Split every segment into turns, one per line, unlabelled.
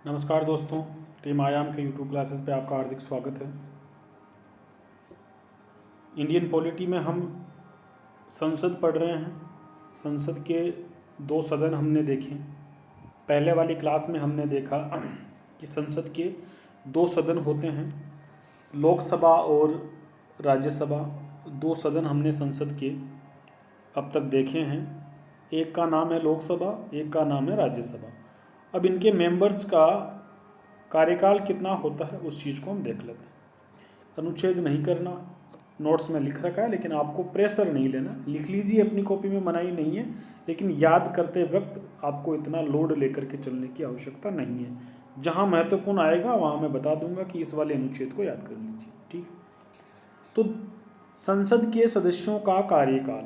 नमस्कार दोस्तों, टीम आयाम के यूट्यूब क्लासेस पे आपका हार्दिक स्वागत है। इंडियन पॉलिटी में हम संसद पढ़ रहे हैं। संसद के दो सदन हमने देखे। पहले वाली क्लास में हमने देखा कि संसद के दो सदन होते हैं, लोकसभा और राज्यसभा। दो सदन हमने संसद के अब तक देखे हैं। एक का नाम है लोकसभा, एक का नाम है राज्यसभा। अब इनके मेंबर्स का कार्यकाल कितना होता है उस चीज़ को हम देख लेते हैं। अनुच्छेद नहीं करना, नोट्स में लिख रखा है, लेकिन आपको प्रेशर नहीं लेना। लिख लीजिए, अपनी कॉपी में मनाही नहीं है, लेकिन याद करते वक्त आपको इतना लोड लेकर के चलने की आवश्यकता नहीं है। जहाँ महत्वपूर्ण आएगा वहाँ मैं बता दूंगा कि इस वाले अनुच्छेद को याद कर लीजिए, ठीक है। तो संसद के सदस्यों का कार्यकाल,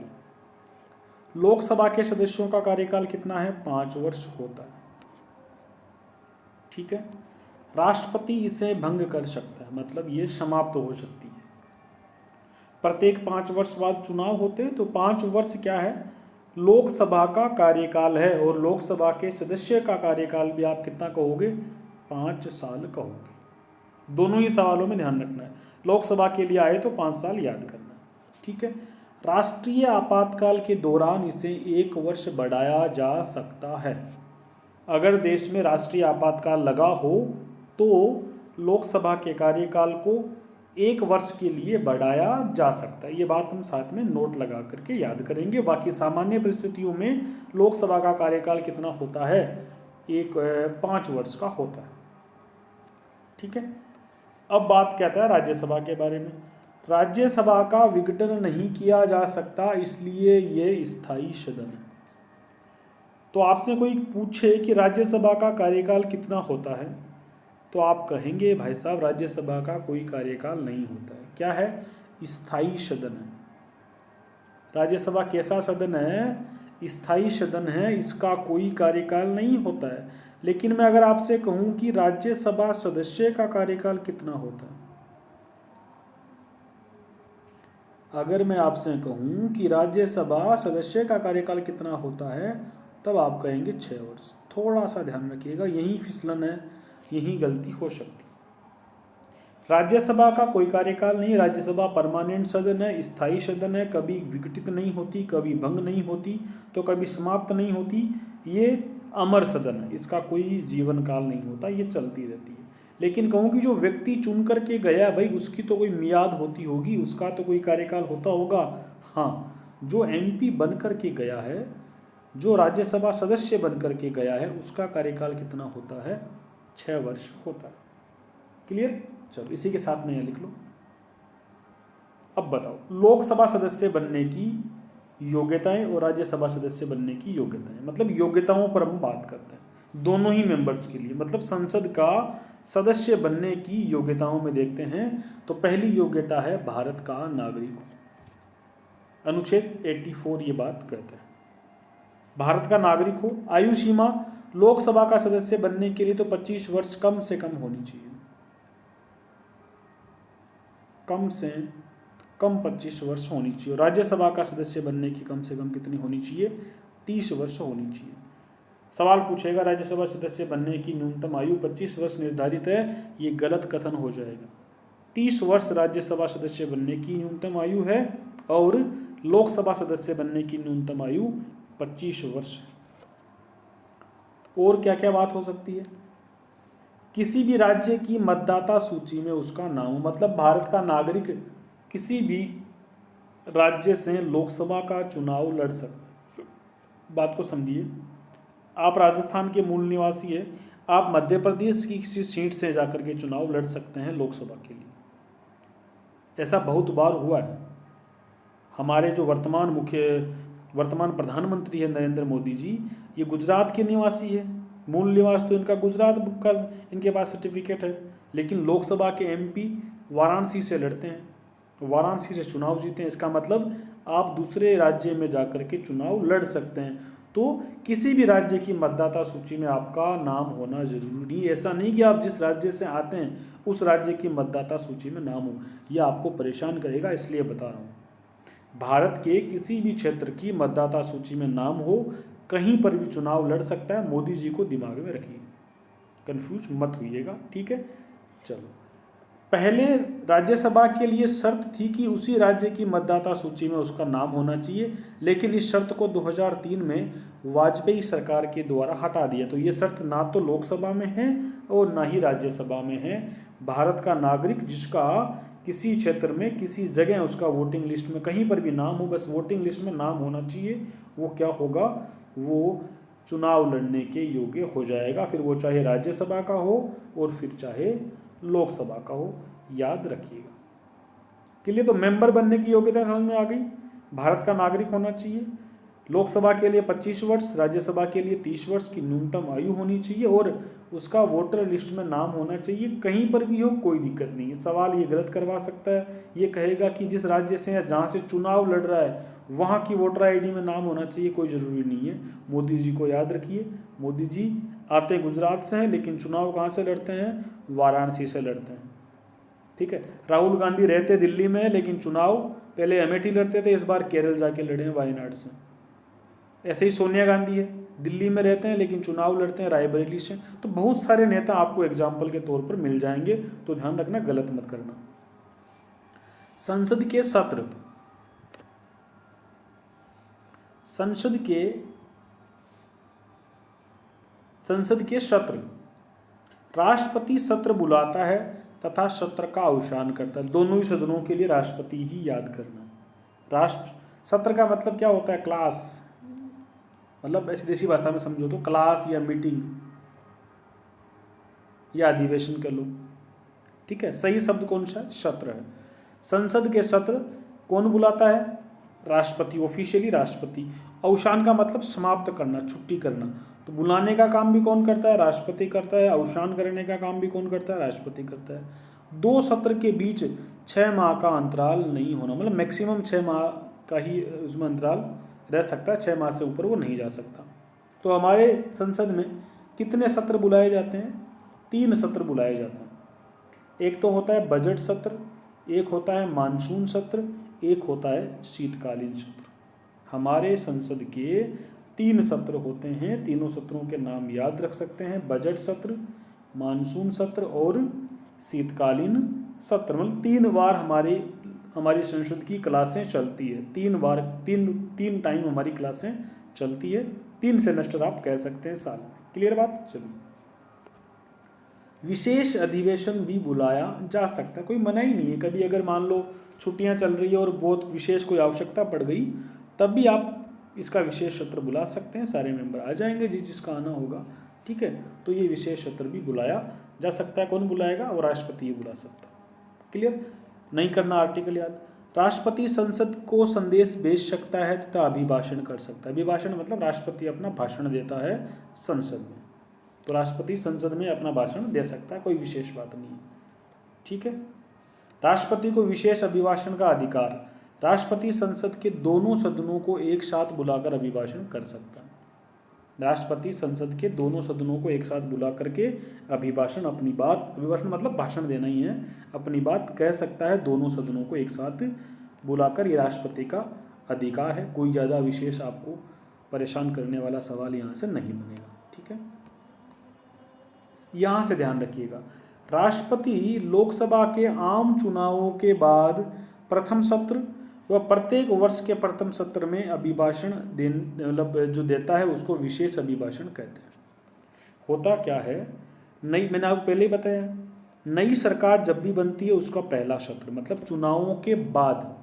लोकसभा के सदस्यों का कार्यकाल कितना है? 5 वर्ष होता है, ठीक है। राष्ट्रपति इसे भंग कर सकता है, मतलब ये समाप्त हो सकती है। प्रत्येक 5 वर्ष बाद चुनाव होते हैं, तो 5 वर्ष क्या है? लोकसभा का कार्यकाल है। और लोकसभा के सदस्य का कार्यकाल भी आप कितना कहोगे? 5 साल कहोगे। दोनों ही सवालों में ध्यान रखना है। लोकसभा के लिए आए तो 5 साल याद करना है, ठीक है। राष्ट्रीय आपातकाल के दौरान इसे 1 वर्ष बढ़ाया जा सकता है। अगर देश में राष्ट्रीय आपातकाल लगा हो तो लोकसभा के कार्यकाल को 1 वर्ष के लिए बढ़ाया जा सकता है। ये बात हम साथ में नोट लगा करके याद करेंगे। बाकी सामान्य परिस्थितियों में लोकसभा का कार्यकाल कितना होता है? 5 वर्ष का होता है, ठीक है। अब बात कहता है राज्यसभा के बारे में। राज्यसभा का विघटन नहीं किया जा सकता, इसलिए ये स्थायी सदन है। तो आपसे कोई पूछे कि राज्यसभा का कार्यकाल कितना होता है, तो आप कहेंगे भाई साहब राज्यसभा का कोई कार्यकाल नहीं होता है। क्या है? स्थायी सदन है। राज्यसभा कैसा सदन है? स्थायी सदन है, इसका कोई कार्यकाल नहीं होता है। लेकिन मैं अगर आपसे कहूं कि राज्यसभा सदस्य का कार्यकाल कितना होता है, अगर मैं आपसे कहूं कि राज्यसभा सदस्य का कार्यकाल कितना होता है, तब आप कहेंगे 6 वर्ष। थोड़ा सा ध्यान रखिएगा, यही फिसलन है, यही गलती हो सकती है। राज्यसभा का कोई कार्यकाल नहीं। राज्यसभा परमानेंट सदन है, स्थायी सदन है, कभी विघटित नहीं होती, कभी भंग नहीं होती, तो कभी समाप्त नहीं होती। ये अमर सदन है, इसका कोई जीवन काल नहीं होता, ये चलती रहती है। लेकिन कहूँ कि जो व्यक्ति चुन करके गया भाई, उसकी तो कोई मियाद होती होगी, उसका तो कोई कार्यकाल होता होगा। हाँ, जो एमपी बन करके गया है, जो राज्यसभा सदस्य बन करके गया है, उसका कार्यकाल कितना होता है? 6 वर्ष होता है। क्लियर? चलो इसी के साथ में यह लिख लो। अब बताओ, लोकसभा सदस्य बनने की योग्यताएं और राज्यसभा सदस्य बनने की योग्यताएं, मतलब योग्यताओं पर हम बात करते हैं दोनों ही मेंबर्स के लिए। मतलब संसद का सदस्य बनने की योग्यताओं में देखते हैं, तो पहली योग्यता है भारत का नागरिक हो। अनुच्छेद 84 ये बात कहता है, भारत का नागरिक हो। आयु सीमा लोकसभा का सदस्य बनने के लिए तो 25 वर्ष कम से कम होनी चाहिए, कम से कम 25 वर्ष होनी चाहिए। राज्यसभा का सदस्य बनने की कम से कम कितनी होनी चाहिए? 30 वर्ष होनी चाहिए। सवाल पूछेगा राज्यसभा सदस्य बनने की न्यूनतम आयु 25 वर्ष निर्धारित है, ये गलत कथन हो जाएगा। 30 वर्ष राज्यसभा सदस्य बनने की न्यूनतम आयु है और लोकसभा सदस्य बनने की न्यूनतम आयु 25 वर्ष है। और क्या क्या बात हो सकती है? किसी भी राज्य की मतदाता सूची में उसका नाम, मतलब भारत का नागरिक किसी भी राज्य से लोकसभा का चुनाव लड़ सकता है। बात को समझिए, आप राजस्थान के मूल निवासी है, आप मध्य प्रदेश की किसी सीट से जाकर के चुनाव लड़ सकते हैं लोकसभा के लिए। ऐसा बहुत बार हुआ है। हमारे जो वर्तमान प्रधानमंत्री है नरेंद्र मोदी जी, ये गुजरात के निवासी है। मूल निवास तो इनका गुजरात का, इनके पास सर्टिफिकेट है, लेकिन लोकसभा के एमपी वाराणसी से लड़ते हैं, वाराणसी से चुनाव जीते हैं। इसका मतलब आप दूसरे राज्य में जाकर के चुनाव लड़ सकते हैं। तो किसी भी राज्य की मतदाता सूची में आपका नाम होना जरूरी है। ऐसा नहीं कि आप जिस राज्य से आते हैं उस राज्य की मतदाता सूची में नाम हो, यह आपको परेशान करेगा, इसलिए बता रहा हूँ। भारत के किसी भी क्षेत्र की मतदाता सूची में नाम हो, कहीं पर भी चुनाव लड़ सकता है। मोदी जी को दिमाग में रखिए। कंफ्यूज मत होइएगा, ठीक है। चलो, पहले राज्यसभा के लिए शर्त थी कि उसी राज्य की मतदाता सूची में उसका नाम होना चाहिए, लेकिन इस शर्त को 2003 में वाजपेयी सरकार के द्वारा हटा दिया। तो ये शर्त ना तो लोकसभा में है और ना ही राज्यसभा में है। भारत का नागरिक जिसका किसी क्षेत्र में किसी जगह उसका वोटिंग लिस्ट में कहीं पर भी नाम हो, बस वोटिंग लिस्ट में नाम होना चाहिए, वो क्या होगा, वो चुनाव लड़ने के योग्य हो जाएगा, फिर वो चाहे राज्यसभा का हो और फिर चाहे लोकसभा का हो, याद रखिएगा। क्लियर। तो मेंबर बनने की योग्यता समझ में आ गई। भारत का नागरिक होना चाहिए, लोकसभा के लिए 25 वर्ष, राज्यसभा के लिए 30 वर्ष की न्यूनतम आयु होनी चाहिए और उसका वोटर लिस्ट में नाम होना चाहिए। कहीं पर भी हो कोई दिक्कत नहीं है। सवाल ये गलत करवा सकता है, ये कहेगा कि जिस राज्य से या जहाँ से चुनाव लड़ रहा है वहाँ की वोटर आईडी में नाम होना चाहिए, कोई ज़रूरी नहीं है। मोदी जी को याद रखिए, मोदी जी आते गुजरात से हैं लेकिन चुनाव कहाँ से लड़ते हैं, वाराणसी से लड़ते हैं, ठीक है। राहुल गांधी रहते दिल्ली में है लेकिन चुनाव पहले अमेठी लड़ते थे, इस बार केरल जाके लड़े हैं वायनाड से। ऐसे ही सोनिया गांधी है, दिल्ली में रहते हैं लेकिन चुनाव लड़ते हैं रायबरेली से। तो बहुत सारे नेता आपको एग्जाम्पल के तौर पर मिल जाएंगे, तो ध्यान रखना, गलत मत करना। संसद के सत्र, संसद के सत्र, राष्ट्रपति सत्र बुलाता है तथा सत्र का अवसान करता है। दोनों ही सदनों के लिए राष्ट्रपति ही याद करना। राष्ट्र सत्र का मतलब क्या होता है, क्लास, मतलब ऐसी देसी भाषा में समझो तो क्लास या मीटिंग या अधिवेशन कर लो, ठीक है। सही शब्द कौन सा है, सत्र है। संसद के सत्र कौन बुलाता है, राष्ट्रपति, ऑफिशियली राष्ट्रपति। अवसान का मतलब समाप्त करना, छुट्टी करना। तो बुलाने का काम भी कौन करता है, राष्ट्रपति करता है। अवसान करने का काम भी कौन करता है, राष्ट्रपति करता है। 2 सत्र के बीच 6 माह का अंतराल नहीं होना, मतलब मैक्सिमम 6 माह का ही उसमें अंतराल रह सकता है, 6 माह से ऊपर वो नहीं जा सकता। तो हमारे संसद में कितने सत्र बुलाए जाते हैं, 3 सत्र बुलाए जाते हैं। एक तो होता है बजट सत्र, एक होता है मानसून सत्र, एक होता है शीतकालीन सत्र। हमारे संसद के 3 सत्र होते हैं, तीनों सत्रों के नाम याद रख सकते हैं, बजट सत्र, मानसून सत्र और शीतकालीन सत्र। मतलब 3 बार हमारी संसद की क्लासें चलती है, 3 टाइम हमारी क्लासें चलती है, 3 सेमेस्टर आप कह सकते हैं साल में। क्लियर बात। चलिए, विशेष अधिवेशन भी बुलाया जा सकता है, कोई मना ही नहीं है। कभी अगर मान लो छुट्टियां चल रही है और बहुत विशेष कोई आवश्यकता पड़ गई, तब भी आप इसका विशेष सत्र बुला सकते हैं, सारे मेंबर आ जाएंगे जिसका आना होगा, ठीक है। तो ये विशेष सत्र भी बुलाया जा सकता है। कौन बुलाएगा, वो राष्ट्रपति ही बुला सकता है। क्लियर। नहीं करना आर्टिकल याद। राष्ट्रपति संसद को संदेश भेज सकता है तथा अभिभाषण कर सकता है। अभिभाषण मतलब राष्ट्रपति अपना भाषण देता है संसद में, तो राष्ट्रपति संसद में अपना भाषण दे सकता है, कोई विशेष बात नहीं है, ठीक है। राष्ट्रपति को विशेष अभिभाषण का अधिकार, राष्ट्रपति संसद के दोनों सदनों को एक साथ बुलाकर अभिभाषण कर सकता है। राष्ट्रपति संसद के दोनों सदनों को एक साथ बुला करके अभिभाषण, अपनी बात, अभिभाषण मतलब भाषण देना ही है, अपनी बात कह सकता है दोनों सदनों को एक साथ बुलाकर। ये राष्ट्रपति का अधिकार है। कोई ज़्यादा विशेष आपको परेशान करने वाला सवाल यहाँ से नहीं बनेगा, ठीक है। यहाँ से ध्यान रखिएगा, राष्ट्रपति लोकसभा के आम चुनावों के बाद प्रथम सत्र व प्रत्येक वर्ष के प्रथम सत्र में अभिभाषण मतलब जो देता है उसको विशेष अभिभाषण कहते हैं। होता क्या है, नई, मैंने आपको पहले ही बताया, नई सरकार जब भी बनती है उसका पहला सत्र, मतलब चुनावों के बाद,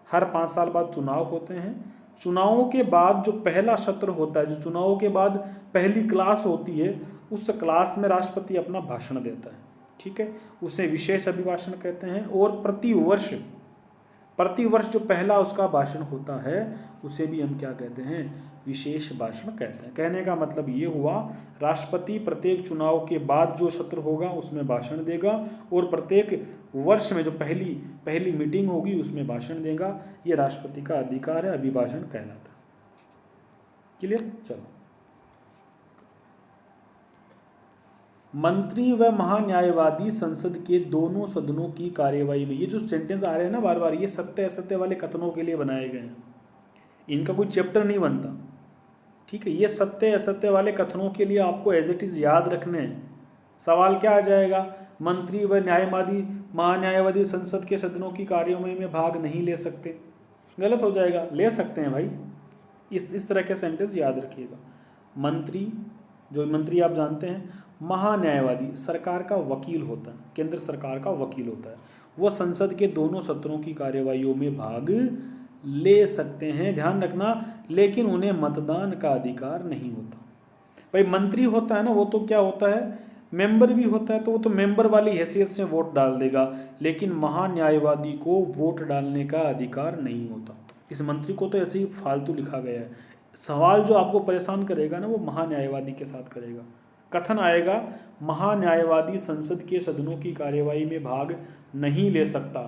हर 5 साल बाद चुनाव होते हैं, चुनावों के बाद जो पहला सत्र होता है, जो चुनावों के बाद पहली क्लास होती है, उस क्लास में राष्ट्रपति अपना भाषण देता है, ठीक है। उसे विशेष अभिभाषण कहते हैं। और प्रतिवर्ष जो पहला उसका भाषण होता है उसे भी हम क्या कहते हैं, विशेष भाषण कहते हैं। कहने का मतलब ये हुआ, राष्ट्रपति प्रत्येक चुनाव के बाद जो सत्र होगा उसमें भाषण देगा और प्रत्येक वर्ष में जो पहली मीटिंग होगी उसमें भाषण देगा। ये राष्ट्रपति का अधिकार है, अभिभाषण कहलाता है। क्लियर। चलो, मंत्री व महान्यायवादी संसद के दोनों सदनों की कार्यवाही में, ये जो सेंटेंस आ रहे हैं ना बार बार, ये सत्य असत्य वाले कथनों के लिए बनाए गए हैं, इनका कोई चैप्टर नहीं बनता, ठीक है। ये सत्य असत्य वाले कथनों के लिए आपको एज इट इज याद रखने हैं, सवाल क्या आ जाएगा, मंत्री व न्यायवादी महान्यायवादी संसद के सदनों की कार्यवाही में भाग नहीं ले सकते। गलत हो जाएगा, ले सकते हैं भाई। इस तरह के सेंटेंस याद रखिएगा। मंत्री, जो मंत्री आप जानते हैं, महान्यायवादी सरकार का वकील होता है, केंद्र सरकार का वकील होता है, वो संसद के दोनों सत्रों की कार्यवाहियों में भाग ले सकते हैं, ध्यान रखना, लेकिन उन्हें मतदान का अधिकार नहीं होता। भाई मंत्री होता है ना, वो तो क्या होता है, मेंबर भी होता है, तो वो तो मेंबर वाली हैसियत से वोट डाल देगा, लेकिन महान्यायवादी को वोट डालने का अधिकार नहीं होता। इस मंत्री को तो ऐसे ही फालतू लिखा गया है। सवाल जो आपको परेशान करेगा ना, वो महान्यायवादी के साथ करेगा। कथन आएगा, महान्यायवादी संसद के सदनों की कार्यवाही में भाग नहीं ले सकता,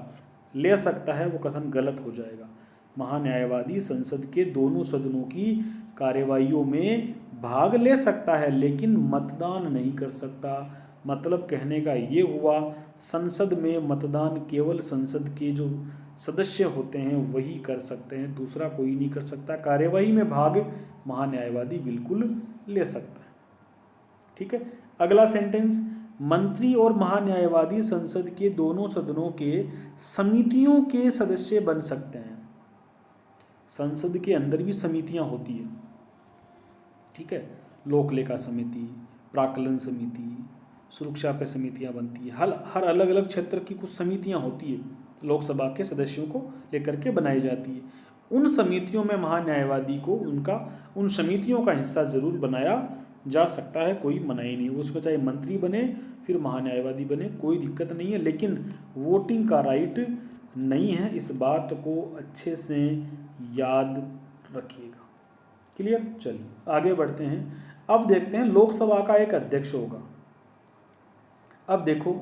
ले सकता है, वो कथन गलत हो जाएगा। महान्यायवादी संसद के दोनों सदनों की कार्यवाहियों में भाग ले सकता है, लेकिन मतदान नहीं कर सकता। मतलब कहने का ये हुआ, संसद में मतदान केवल संसद के जो सदस्य होते हैं वही कर सकते हैं, दूसरा कोई नहीं कर सकता। कार्यवाही में भाग महान्यायवादी बिल्कुल ले सकता है। ठीक है, अगला सेंटेंस, मंत्री और महान्यायवादी संसद के दोनों सदनों के समितियों के सदस्य बन सकते हैं। संसद के अंदर भी समितियां होती है, ठीक है, लोक लेखा समिति, प्राक्कलन समिति, सुरक्षा पे समितियां बनती है। हर अलग अलग क्षेत्र की कुछ समितियां होती है, लोकसभा के सदस्यों को लेकर के बनाई जाती है। उन समितियों में महान्यायवादी को उन समितियों का हिस्सा जरूर बनाया जा सकता है, कोई मनाही नहीं। उसमें चाहे मंत्री बने फिर महान्यायवादी बने, कोई दिक्कत नहीं है, लेकिन वोटिंग का राइट नहीं है। इस बात को अच्छे से याद रखिएगा। क्लियर, चलिए आगे बढ़ते हैं। अब देखते हैं लोकसभा का एक अध्यक्ष होगा। अब देखो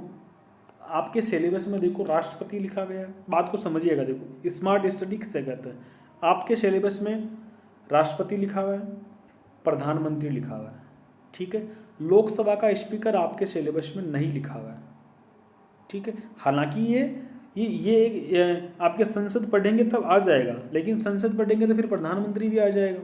आपके सिलेबस में देखो राष्ट्रपति लिखा गया है, बात को समझिएगा। देखो स्मार्ट स्टडी किसे कहते हैं, आपके सिलेबस में राष्ट्रपति लिखा हुआ है, प्रधानमंत्री लिखा हुआ है, ठीक है। लोकसभा का स्पीकर आपके सिलेबस में नहीं लिखा हुआ है, ठीक है। हालांकि ये आपके संसद पढ़ेंगे तब आ जाएगा, लेकिन संसद पढ़ेंगे तो फिर प्रधानमंत्री भी आ जाएगा,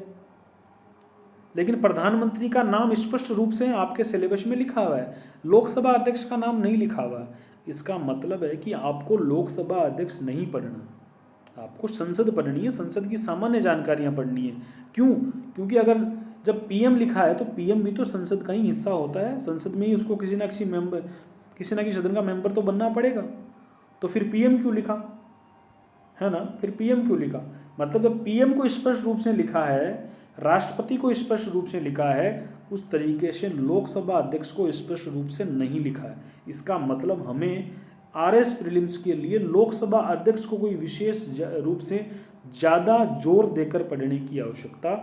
लेकिन प्रधानमंत्री का नाम स्पष्ट रूप से आपके सिलेबस में लिखा हुआ है, लोकसभा अध्यक्ष का नाम नहीं लिखा हुआ है। इसका मतलब है कि आपको लोकसभा अध्यक्ष नहीं पढ़ना, आपको संसद पढ़नी है, संसद की सामान्य जानकारियां पढ़नी है। क्यों? क्योंकि अगर जब पीएम लिखा है तो पीएम भी तो संसद का ही हिस्सा होता है, संसद में ही उसको किसी ना किसी सदन का मेंबर तो बनना पड़ेगा। तो फिर पीएम क्यों लिखा, है ना, फिर पीएम क्यों लिखा? मतलब जब पीएम को स्पष्ट रूप से लिखा है, राष्ट्रपति को स्पष्ट रूप से लिखा है, उस तरीके से लोकसभा अध्यक्ष को स्पष्ट रूप से नहीं लिखा है। इसका मतलब हमें आरएस प्रीलिम्स के लिए लोकसभा अध्यक्ष को कोई विशेष रूप से ज़्यादा जोर देकर पढ़ने की आवश्यकता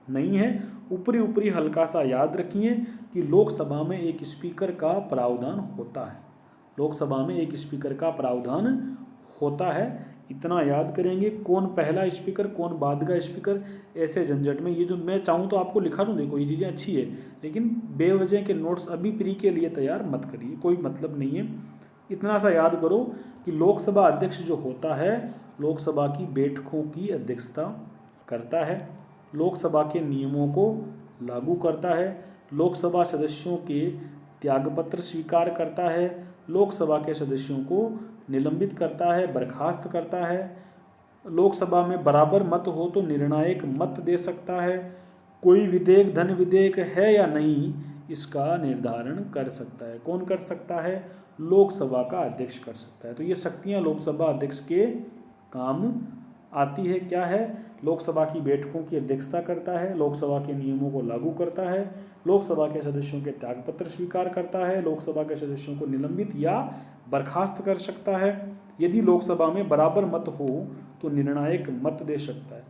नहीं है। ऊपरी ऊपरी हल्का सा याद रखिए कि लोकसभा में एक स्पीकर का प्रावधान होता है, लोकसभा में एक स्पीकर का प्रावधान होता है, इतना याद करेंगे। कौन पहला स्पीकर कौन बाद का स्पीकर, ऐसे झंझट में ये जो मैं चाहूँ तो आपको लिखा दूँ, देखो ये चीज़ें अच्छी है, लेकिन बेवजह के नोट्स अभी प्री के लिए तैयार मत करिए, कोई मतलब नहीं है। इतना सा याद करो कि लोकसभा अध्यक्ष जो होता है लोकसभा की बैठकों की अध्यक्षता करता है, लोकसभा के नियमों को लागू करता है, लोकसभा सदस्यों के त्यागपत्र स्वीकार करता है, लोकसभा के सदस्यों को निलंबित करता है, बर्खास्त करता है, लोकसभा में बराबर मत हो तो निर्णायक मत दे सकता है, कोई विधेयक धन विधेयक है या नहीं इसका निर्धारण कर सकता है। कौन कर सकता है? लोकसभा का अध्यक्ष कर सकता है। तो ये शक्तियां लोकसभा अध्यक्ष के काम आती है। क्या है? लोकसभा की बैठकों की अध्यक्षता करता है, लोकसभा के नियमों को लागू करता है, लोकसभा के सदस्यों के त्यागपत्र स्वीकार करता है, लोकसभा के सदस्यों को निलंबित या बर्खास्त कर सकता है, यदि लोकसभा में बराबर मत हो तो निर्णायक मत दे सकता है,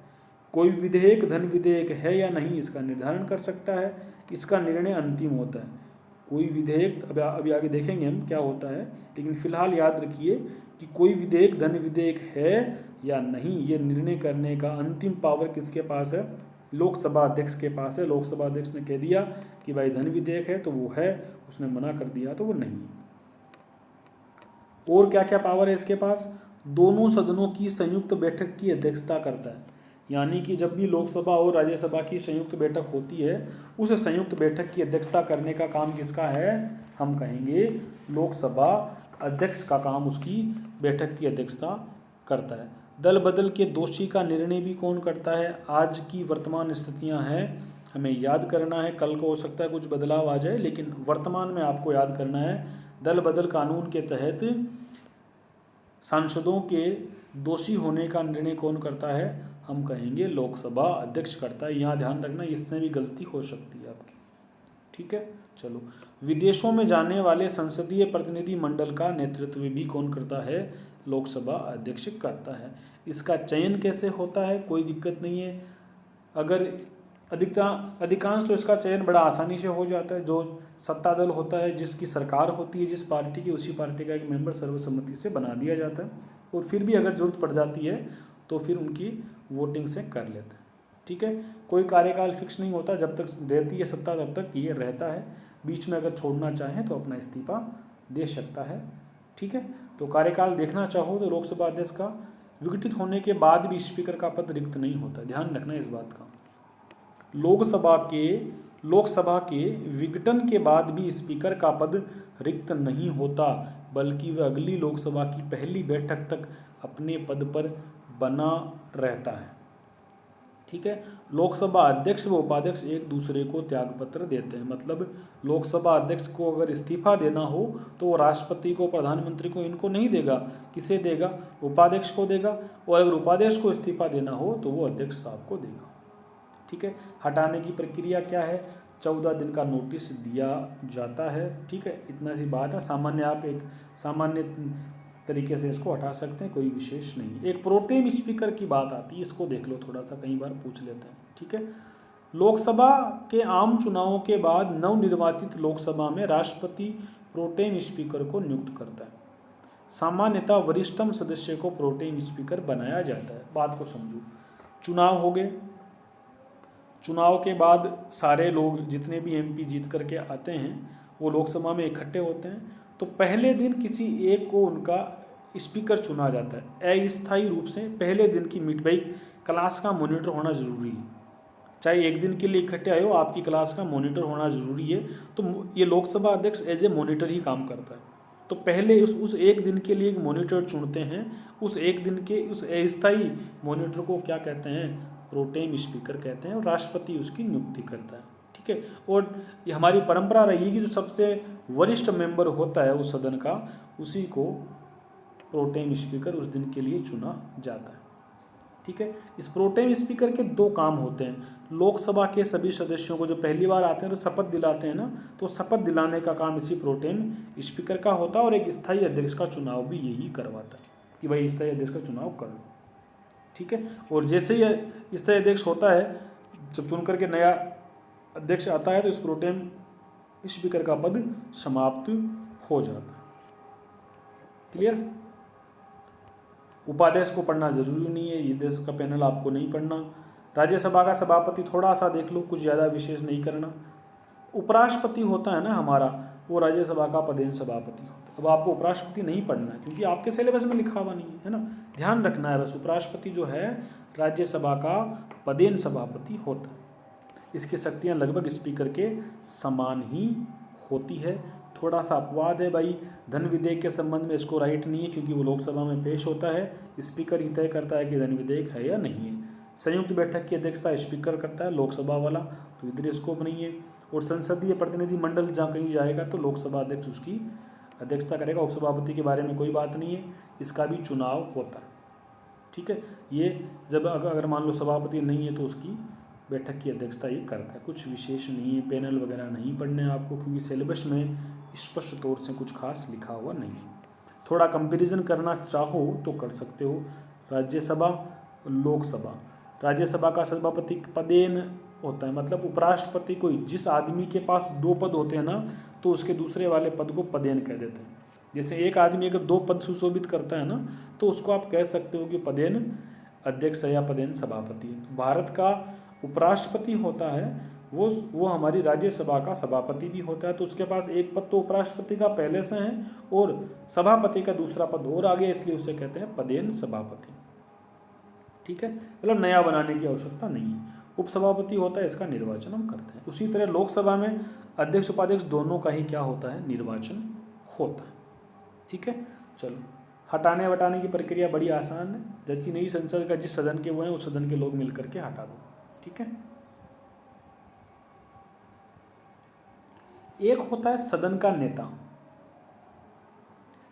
कोई विधेयक धन विधेयक है या नहीं इसका निर्धारण कर सकता है, इसका निर्णय अंतिम होता है। कोई विधेयक अभी आगे देखेंगे हम क्या होता है, लेकिन फिलहाल याद रखिए कि कोई विधेयक धन विधेयक है या नहीं ये निर्णय करने का अंतिम पावर किसके पास है? लोकसभा अध्यक्ष के पास है। लोकसभा अध्यक्ष ने कह दिया कि भाई धन विधेयक है तो वो है, उसने मना कर दिया तो वो नहीं है। और क्या क्या पावर है इसके पास? दोनों सदनों की संयुक्त बैठक की अध्यक्षता करता है। यानी कि जब भी लोकसभा और राज्यसभा की संयुक्त बैठक होती है, उस संयुक्त बैठक की अध्यक्षता करने का काम किसका है? हम कहेंगे लोकसभा अध्यक्ष का काम उसकी बैठक की अध्यक्षता करता है। दल बदल के दोषी का निर्णय भी कौन करता है? आज की वर्तमान स्थितियां हैं, हमें याद करना है। कल को हो सकता है कुछ बदलाव आ जाए, लेकिन वर्तमान में आपको याद करना है। दल बदल कानून के तहत सांसदों के दोषी होने का निर्णय कौन करता है? हम कहेंगे लोकसभा अध्यक्ष करता है। यहाँ ध्यान रखना, इससे भी गलती हो सकती है आपकी। ठीक है, चलो। विदेशों में जाने वाले संसदीय प्रतिनिधि मंडल का नेतृत्व भी कौन करता है? लोकसभा अध्यक्ष करता है। इसका चयन कैसे होता है? कोई दिक्कत नहीं है। अगर अधिकांश तो इसका चयन बड़ा आसानी से हो जाता है। जो सत्ता दल होता है, जिसकी सरकार होती है जिस पार्टी की, उसी पार्टी का एक मेंबर सर्वसम्मति से बना दिया जाता है। और फिर भी अगर जरूरत पड़ जाती है तो फिर उनकी वोटिंग से कर लेते हैं। ठीक है, कोई कार्यकाल फिक्स नहीं होता, जब तक रहती है सत्ता तब तक ये रहता है। बीच में अगर छोड़ना चाहें तो अपना इस्तीफा दे सकता है। ठीक है, तो कार्यकाल देखना चाहो तो लोकसभा अध्यक्ष का विघटित होने के बाद भी स्पीकर का पद रिक्त नहीं होता। ध्यान रखना इस बात का। लोकसभा के विघटन के बाद भी स्पीकर का पद रिक्त नहीं होता, बल्कि वह अगली लोकसभा की पहली बैठक तक अपने पद पर बना रहता है। ठीक है, लोकसभा अध्यक्ष व उपाध्यक्ष एक दूसरे को त्यागपत्र देते हैं। मतलब लोकसभा अध्यक्ष को अगर इस्तीफा देना हो तो वो राष्ट्रपति को, प्रधानमंत्री को, इनको नहीं देगा। किसे देगा? उपाध्यक्ष को देगा। और अगर उपाध्यक्ष को इस्तीफा देना हो तो वो अध्यक्ष साहब को देगा। ठीक है, हटाने की प्रक्रिया क्या है? 14 दिन का नोटिस दिया जाता है। ठीक है, इतना सी बात है। आप एक सामान्य तरीके से इसको हटा सकते हैं, कोई विशेष नहीं। एक प्रोटेम स्पीकर की बात आती है, इसको देख लो थोड़ा सा, कई बार पूछ लेते हैं। ठीक है, लोकसभा के आम चुनावों के बाद नवनिर्वाचित लोकसभा में राष्ट्रपति प्रोटेम स्पीकर को नियुक्त करता है। सामान्यतः वरिष्ठतम सदस्य को प्रोटेम स्पीकर बनाया जाता है। बात को समझो। चुनाव हो गए, चुनाव के बाद सारे लोग, जितने भी एमपी जीत करके आते हैं, वो लोकसभा में इकट्ठे होते हैं। तो पहले दिन किसी एक को उनका स्पीकर चुना जाता है अस्थायी रूप से। पहले दिन की मीट, भाई क्लास का मॉनिटर होना जरूरी है। चाहे एक दिन के लिए इकट्ठे आए हो, आपकी क्लास का मॉनिटर होना जरूरी है। तो ये लोकसभा अध्यक्ष एज ए मॉनिटर ही काम करता है। तो पहले उस एक दिन के लिए एक मॉनिटर चुनते हैं। उस एक दिन के उस अस्थायी मॉनिटर को क्या कहते हैं? प्रोटेम स्पीकर कहते हैं। और राष्ट्रपति उसकी नियुक्ति करता है। ठीक है, और ये हमारी परंपरा रही है कि जो सबसे वरिष्ठ मेंबर होता है उस सदन का, उसी को प्रोटेम स्पीकर उस दिन के लिए चुना जाता है। ठीक है, इस प्रोटेम स्पीकर के 2 काम होते हैं। लोकसभा के सभी सदस्यों को जो पहली बार आते हैं तो शपथ दिलाते हैं ना, तो शपथ दिलाने का काम इसी प्रोटेम स्पीकर का होता है। और एक स्थायी अध्यक्ष का चुनाव भी यही करवाता है कि भाई स्थायी अध्यक्ष का चुनाव कर लो। ठीक है, और जैसे ही स्थायी अध्यक्ष होता है, जब चुन करके नया अध्यक्ष आता है, तो इस प्रोटेम स्पीकर का पद समाप्त हो जाता है। क्लियर? उपाध्यक्ष को पढ़ना जरूरी नहीं है, ये देश का पैनल आपको नहीं पढ़ना। राज्यसभा का सभापति थोड़ा सा देख लो, कुछ ज़्यादा विशेष नहीं करना। उपराष्ट्रपति होता है ना हमारा, वो राज्यसभा का पदेन सभापति होता है। अब आपको उपराष्ट्रपति नहीं पढ़ना है क्योंकि आपके सिलेबस में लिखा हुआ नहीं है ना, ध्यान रखना है बस। उपराष्ट्रपति जो है राज्यसभा का पदेन सभापति होता है। इसकी शक्तियाँ लगभग स्पीकर के समान ही होती है। थोड़ा सा अपवाद है भाई, धन विधेयक के संबंध में इसको राइट नहीं है क्योंकि वो लोकसभा में पेश होता है। स्पीकर ही तय करता है कि धन विधेयक है या नहीं है। संयुक्त बैठक की अध्यक्षता स्पीकर करता है, लोकसभा वाला, तो इधर स्कोप नहीं है। और संसदीय प्रतिनिधि मंडल जहाँ कहीं जाएगा तो लोकसभा अध्यक्ष उसकी अध्यक्षता करेगा। उपसभापति के बारे में कोई बात नहीं है, इसका भी चुनाव होता है। ठीक है, ये जब अगर मान लो सभापति नहीं है तो उसकी बैठक की अध्यक्षता ये करता है। कुछ विशेष नहीं है, पैनल वगैरह नहीं पढ़ने आपको क्योंकि सिलेबस में स्पष्ट तौर से कुछ खास लिखा हुआ नहीं है। थोड़ा कंपैरिजन करना चाहो तो कर सकते हो। राज्यसभा, लोकसभा। राज्यसभा का सभापति पदेन होता है, मतलब उपराष्ट्रपति को, जिस आदमी के पास 2 पद होते हैं ना, तो उसके दूसरे वाले पद को पदेन कह देते हैं। जैसे एक आदमी अगर 2 पद सुशोभित करता है ना, तो उसको आप कह सकते हो कि पदेन अध्यक्ष या पदेन सभापति। भारत का उपराष्ट्रपति होता है, वो हमारी राज्यसभा का सभापति भी होता है। तो उसके पास एक पद तो उपराष्ट्रपति का पहले से है और सभापति का दूसरा पद और आगे, इसलिए उसे कहते हैं पदेन सभापति। ठीक है, मतलब नया बनाने की आवश्यकता नहीं है। उपसभापति होता है, इसका निर्वाचन हम करते हैं। उसी तरह लोकसभा में अध्यक्ष उपाध्यक्ष दोनों का ही क्या होता है, निर्वाचन होता है। ठीक है, चलो हटाने वटाने की प्रक्रिया बड़ी आसान है। जची नई संसद का जिस सदन के वो हैं उस सदन के लोग मिलकर के हटा दो। ठीक है, एक होता है सदन का नेता,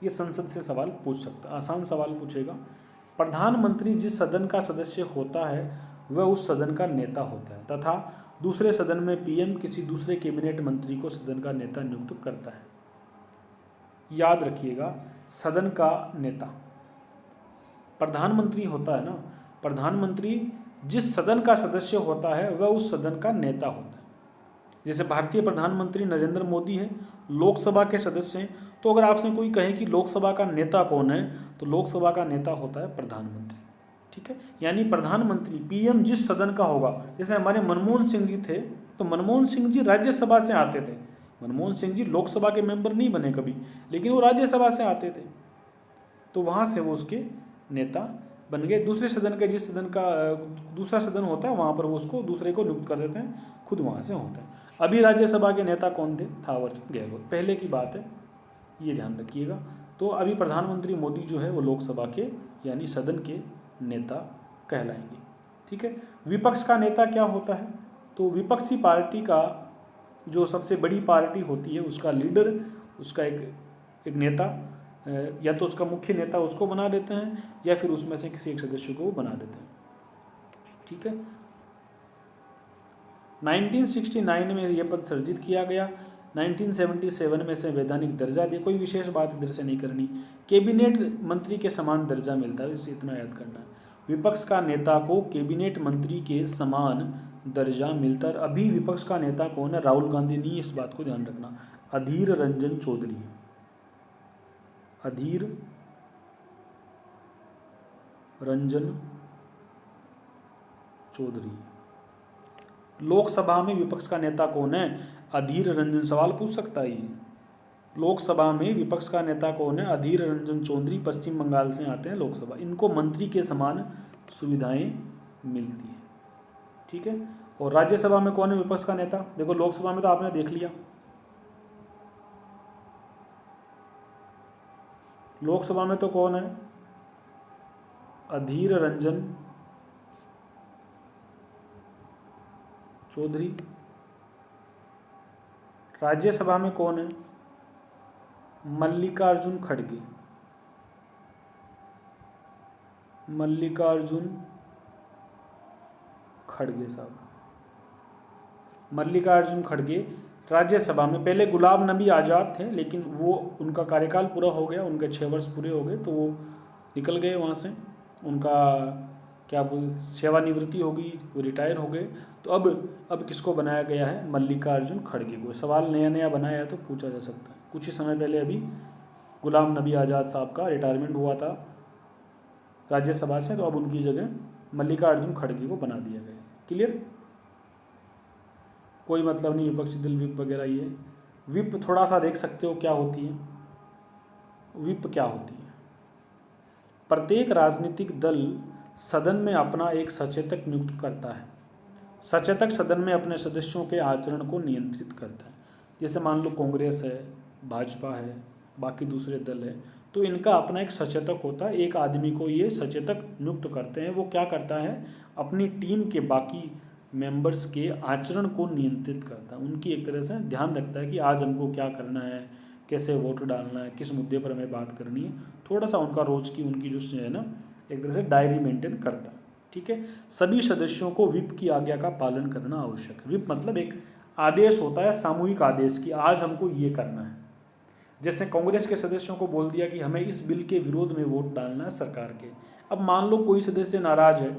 ये संसद से सवाल पूछ सकता है, आसान सवाल पूछेगा। प्रधानमंत्री जिस सदन का सदस्य होता है वह उस सदन का नेता होता है, तथा दूसरे सदन में पीएम किसी दूसरे कैबिनेट मंत्री को सदन का नेता नियुक्त करता है। याद रखिएगा, सदन का नेता प्रधानमंत्री होता है ना, प्रधानमंत्री जिस सदन का सदस्य होता है वह उस सदन का नेता होता है। जैसे भारतीय प्रधानमंत्री नरेंद्र मोदी हैं, लोकसभा के सदस्य हैं, तो अगर आपसे कोई कहे कि लोकसभा का नेता कौन है, तो लोकसभा का नेता होता है प्रधानमंत्री। ठीक है, यानी प्रधानमंत्री पीएम जिस सदन का होगा, जैसे हमारे मनमोहन सिंह जी थे, तो मनमोहन सिंह जी राज्यसभा से आते थे। मनमोहन सिंह जी लोकसभा के मेंबर नहीं बने कभी, लेकिन वो राज्यसभा से आते थे, तो वहाँ से वो उसके नेता बन गए। दूसरे सदन के जिस सदन का दूसरा सदन होता है वहाँ पर वो उसको दूसरे को नियुक्त कर देते हैं, खुद वहाँ से होता है। अभी राज्यसभा के नेता कौन थे, थावरचंद गहलोत, पहले की बात है, ये ध्यान रखिएगा। तो अभी प्रधानमंत्री मोदी जो है वो लोकसभा के यानी सदन के नेता कहलाएंगे। ठीक है, विपक्ष का नेता क्या होता है, तो विपक्षी पार्टी का जो सबसे बड़ी पार्टी होती है उसका लीडर, उसका एक नेता, या तो उसका मुख्य नेता उसको बना देते हैं या फिर उसमें से किसी एक सदस्य को बना देते हैं। ठीक है, 1969 में यह पद सृजित किया गया, 1977 में संवैधानिक दर्जा दिया। कोई विशेष बात इधर से नहीं करनी, कैबिनेट मंत्री के समान दर्जा मिलता है, इसे इतना याद करना है। विपक्ष का नेता को कैबिनेट मंत्री के समान दर्जा मिलता है। अभी विपक्ष का नेता कौन है, राहुल गांधी नहीं, इस बात को ध्यान रखना, अधीर रंजन चौधरी है, अधीर रंजन चौधरी। लोकसभा में विपक्ष का नेता कौन है, अधीर रंजन, सवाल पूछ सकता है ये। लोकसभा में विपक्ष का नेता कौन है, अधीर रंजन चौधरी, पश्चिम बंगाल से आते हैं लोकसभा। इनको मंत्री के समान सुविधाएं मिलती हैं। ठीक है, और राज्यसभा में कौन है विपक्ष का नेता, देखो लोकसभा में तो आपने देख लिया, लोकसभा में तो कौन है, अधीर रंजन चौधरी। राज्यसभा में कौन है, मल्लिकार्जुन खड़गे, मल्लिकार्जुन खड़गे साहब, मल्लिकार्जुन खड़गे राज्यसभा में। पहले गुलाम नबी आज़ाद थे, लेकिन वो उनका कार्यकाल पूरा हो गया, उनके 6 वर्ष पूरे हो गए तो वो निकल गए वहाँ से, उनका क्या सेवानिवृत्ति हो गई, वो रिटायर हो गए। तो अब किसको बनाया गया है, मल्लिकार्जुन खड़गे को। सवाल नया नया बनाया है तो पूछा जा सकता है। कुछ ही समय पहले अभी गुलाम नबी आज़ाद साहब का रिटायरमेंट हुआ था राज्यसभा से, तो अब उनकी जगह मल्लिकार्जुन खड़गे को बना दिया गया। क्लियर, कोई मतलब नहीं विपक्षी दल विप वगैरह। ये विप थोड़ा सा देख सकते हो क्या होती है, विप क्या होती है। प्रत्येक राजनीतिक दल सदन में अपना एक सचेतक नियुक्त करता है। सचेतक सदन में अपने सदस्यों के आचरण को नियंत्रित करता है। जैसे मान लो कांग्रेस है, भाजपा है, बाकी दूसरे दल है, तो इनका अपना एक सचेतक होता है, एक आदमी को ये सचेतक नियुक्त करते हैं। वो क्या करता है, अपनी टीम के बाकी मेंबर्स के आचरण को नियंत्रित करता है, उनकी एक तरह से ध्यान रखता है कि आज हमको क्या करना है, कैसे वोट डालना है, किस मुद्दे पर हमें बात करनी है। थोड़ा सा उनका रोज की उनकी जो है ना, एक तरह से डायरी मेंटेन करता है। ठीक है, सभी सदस्यों को विप की आज्ञा का पालन करना आवश्यक है। विप मतलब एक आदेश होता है, सामूहिक आदेश कि आज हमको ये करना है। जैसे कांग्रेस के सदस्यों को बोल दिया कि हमें इस बिल के विरोध में वोट डालना है सरकार के। अब मान लो कोई सदस्य नाराज है,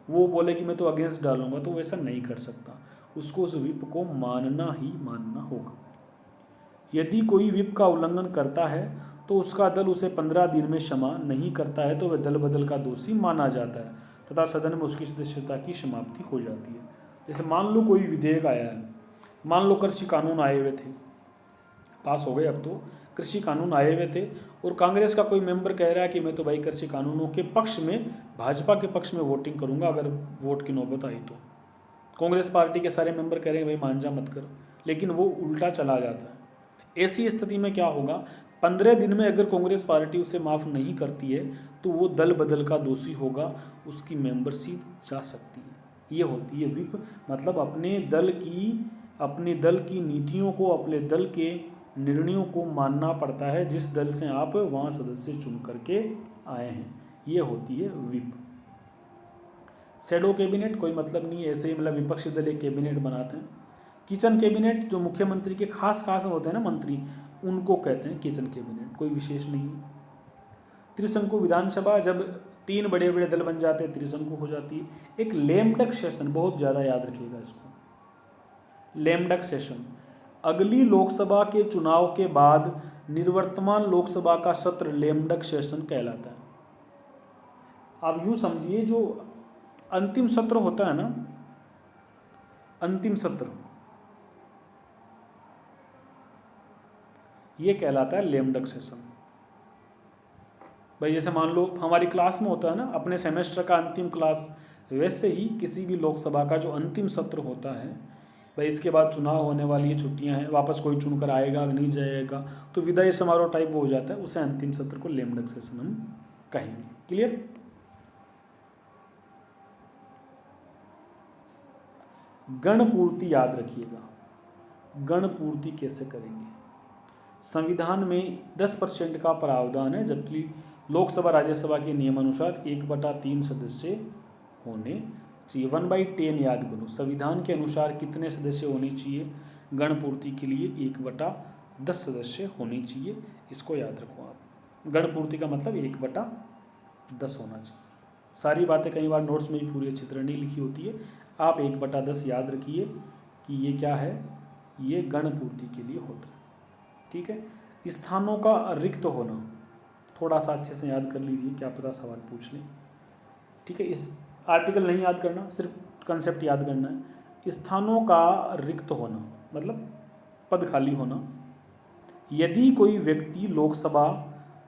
वो बोले कि मैं तो अगेंस्ट डालूंगा, तो वो ऐसा नहीं कर सकता, उसको उस विप को मानना ही मानना होगा। यदि कोई विप का उल्लंघन करता है तो उसका दल उसे 15 दिन में क्षमा नहीं करता है तो वह दल बदल का दोषी माना जाता है तथा सदन में उसकी सदस्यता की समाप्ति हो जाती है। जैसे मान लो कोई विधेयक आया है, मान लो कृषि कानून आए हुए थे, पास हो गए, अब तो कृषि कानून आए हुए थे और कांग्रेस का कोई मेंबर कह रहा है कि मैं तो भाई कृषि कानूनों के पक्ष में, भाजपा के पक्ष में वोटिंग करूंगा अगर वोट की नौबत आई तो। कांग्रेस पार्टी के सारे मेंबर कह रहे हैं भाई मांझा मत कर, लेकिन वो उल्टा चला जाता है। ऐसी स्थिति में क्या होगा, 15 दिन में अगर कांग्रेस पार्टी उसे माफ़ नहीं करती है तो वो दल बदल का दोषी होगा, उसकी मेंबरशिप जा सकती है। ये होती है विप, मतलब अपने दल की नीतियों को, अपने दल के निर्णयों को मानना पड़ता है जिस दल से आप वहाँ सदस्य चुन करके आए हैं। ये होती है विप। शैडो कैबिनेट कोई मतलब नहीं है, ऐसे ही मतलब विपक्षी दल एक कैबिनेट बनाते हैं। किचन कैबिनेट जो मुख्यमंत्री के खास होते हैं ना मंत्री, उनको कहते हैं किचन कैबिनेट, कोई विशेष नहीं है। त्रिशंकु विधानसभा, जब 3 बड़े बड़े दल बन जाते हैं त्रिशंकु हो जाती है। एक लेमडक सेशन, बहुत ज़्यादा याद रखिएगा इसको, लेमडक सेशन, अगली लोकसभा के चुनाव के बाद निवर्तमान लोकसभा का सत्र लेमडक सेशन कहलाता है। आप यूँ समझिए जो अंतिम सत्र होता है ना, अंतिम सत्र, ये कहलाता है लेमडक सेशन। भाई जैसे मान लो हमारी क्लास में होता है ना अपने सेमेस्टर का अंतिम क्लास, वैसे ही किसी भी लोकसभा का जो अंतिम सत्र होता है, भाई इसके बाद चुनाव होने वाली है, छुट्टियां हैं, वापस कोई चुनकर आएगा नहीं जाएगा, तो विदाई समारोह टाइप हो जाता है, उसे अंतिम सत्र को लेमडक सेशन हम कहेंगे। क्लियर? गण पूर्ति याद रखिएगा, गण पूर्ति कैसे करेंगे। संविधान में 10% का प्रावधान है, जबकि लोकसभा राज्यसभा के नियमानुसार 1/3 सदस्य होने चाहिए। 1/10 याद करो, संविधान के अनुसार कितने सदस्य होने चाहिए गण पूर्ति के लिए? 1/10 सदस्य होने चाहिए, इसको याद रखो आप। गण पूर्ति का मतलब 1/10 होना चाहिए। सारी बातें कई बार नोट्स में भी पूरी अच्छी तरह नहीं लिखी होती है, आप 1/10 याद रखिए कि ये क्या है, ये गण पूर्ति के लिए होता है। ठीक है। स्थानों का रिक्त होना, थोड़ा सा अच्छे से याद कर लीजिए, क्या पता सवाल पूछ लें। ठीक है, इस आर्टिकल नहीं याद करना, सिर्फ कंसेप्ट याद करना है। स्थानों का रिक्त होना मतलब पद खाली होना। यदि कोई व्यक्ति लोकसभा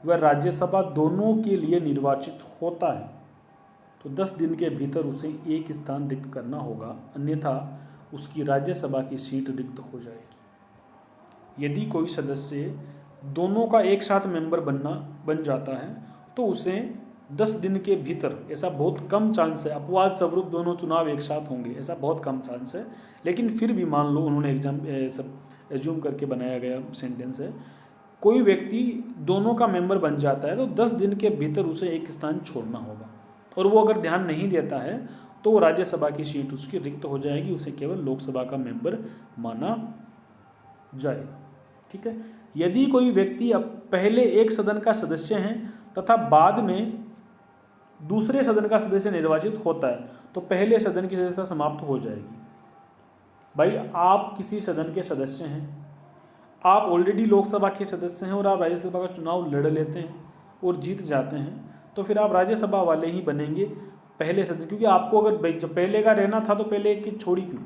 व राज्यसभा दोनों के लिए निर्वाचित होता है तो 10 दिन के भीतर उसे एक स्थान रिक्त करना होगा, अन्यथा उसकी राज्यसभा की सीट रिक्त हो जाएगी। यदि कोई सदस्य दोनों का एक साथ मेंबर बन जाता है तो उसे 10 दिन के भीतर, ऐसा बहुत कम चांस है, अपवाद स्वरूप दोनों चुनाव एक साथ होंगे, ऐसा बहुत कम चांस है, लेकिन फिर भी मान लो उन्होंने एज्यूम करके बनाया गया सेंटेंस है, कोई व्यक्ति दोनों का मेंबर बन जाता है तो 10 दिन के भीतर उसे एक स्थान छोड़ना होगा, और वो अगर ध्यान नहीं देता है तो वो राज्यसभा की सीट उसकी रिक्त हो जाएगी, उसे केवल लोकसभा का मेंबर माना जाएगा। ठीक है। यदि कोई व्यक्ति अब पहले एक सदन का सदस्य है तथा बाद में दूसरे सदन का सदस्य निर्वाचित होता है तो पहले सदन की सदस्यता समाप्त हो जाएगी। भाई आप किसी सदन के सदस्य हैं, आप ऑलरेडी लोकसभा के सदस्य हैं और आप राज्यसभा का चुनाव लड़ लेते हैं और जीत जाते हैं, तो फिर आप राज्यसभा वाले ही बनेंगे पहले सदन, क्योंकि आपको अगर जब पहले का रहना था तो पहले की छोड़ी क्यों।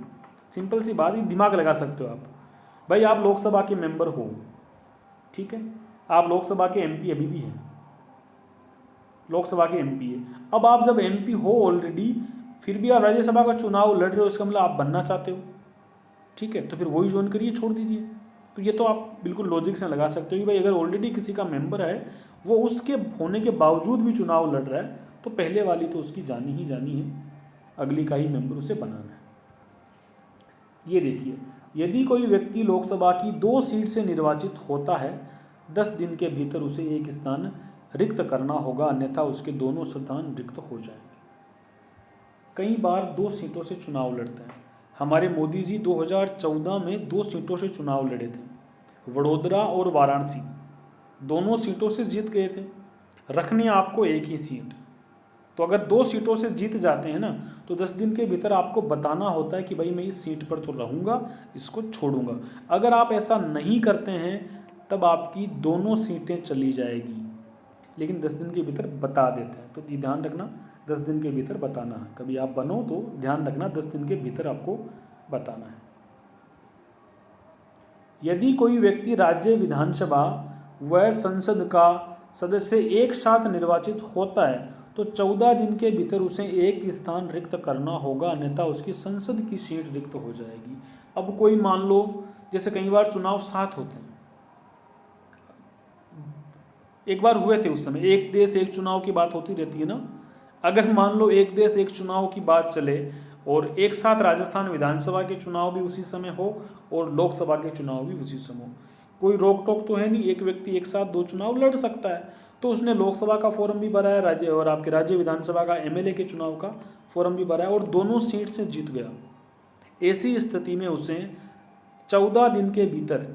सिंपल सी बात ही, दिमाग लगा सकते हो आप। भाई आप लोकसभा के मेंबर हो, ठीक है, आप लोकसभा के एमपी अभी भी हैं, लोकसभा के एमपी है। अब आप जब एमपी हो ऑलरेडी, फिर भी आप राज्यसभा का चुनाव लड़ रहे हो, इसका मतलब आप बनना चाहते हो, ठीक है, तो फिर वही ज्वाइन करिए, छोड़ दीजिए। तो ये तो आप बिल्कुल लॉजिक से लगा सकते हो कि भाई अगर ऑलरेडी किसी का मेंबर है, वो उसके होने के बावजूद भी चुनाव लड़ रहा है, तो पहले वाली तो उसकी जानी ही जानी है, अगली का ही मेंबर उसे बनाना है। ये देखिए, यदि कोई व्यक्ति लोकसभा की 2 सीट से निर्वाचित होता है, 10 दिन के भीतर उसे एक स्थान रिक्त करना होगा, अन्यथा उसके दोनों स्थान रिक्त हो जाएंगे। कई बार 2 सीटों से चुनाव लड़ते हैं। हमारे मोदी जी 2014 में 2 सीटों से चुनाव लड़े थे, वडोदरा और वाराणसी, दोनों सीटों से जीत गए थे। रखनी आपको एक ही सीट, तो अगर 2 सीटों से जीत जाते हैं ना, तो 10 दिन के भीतर आपको बताना होता है कि भाई मैं इस सीट पर तो रहूँगा, इसको छोड़ूंगा। अगर आप ऐसा नहीं करते हैं तब आपकी दोनों सीटें चली जाएगी, लेकिन 10 दिन के भीतर बता देते हैं, तो ध्यान रखना 10 दिन के भीतर बताना है। कभी आप बनो तो ध्यान रखना 10 दिन के भीतर आपको बताना है। यदि कोई व्यक्ति राज्य विधानसभा वह संसद का सदस्य एक साथ निर्वाचित होता है तो 14 दिन के भीतर उसे एक स्थान रिक्त करना होगा, अन्यथा उसकी संसद की सीट रिक्त हो जाएगी। अब कोई मान लो जैसे कई बार चुनाव साथ होते हैं, एक बार हुए थे उस समय, एक देश एक चुनाव की बात होती रहती है ना। अगर मान लो एक देश एक चुनाव की बात चले और एक साथ राजस्थान विधानसभा के चुनाव भी उसी समय हो और लोकसभा के चुनाव भी उसी समय हो, कोई रोक टोक तो है नहीं, एक व्यक्ति एक साथ 2 चुनाव लड़ सकता है। तो उसने लोकसभा का फॉर्म भी भरा है, राज्य और आपके राज्य विधानसभा का एमएलए के चुनाव का फॉर्म भी भरा है और दोनों सीट से जीत गया। ऐसी स्थिति में उसे 14 दिन के भीतर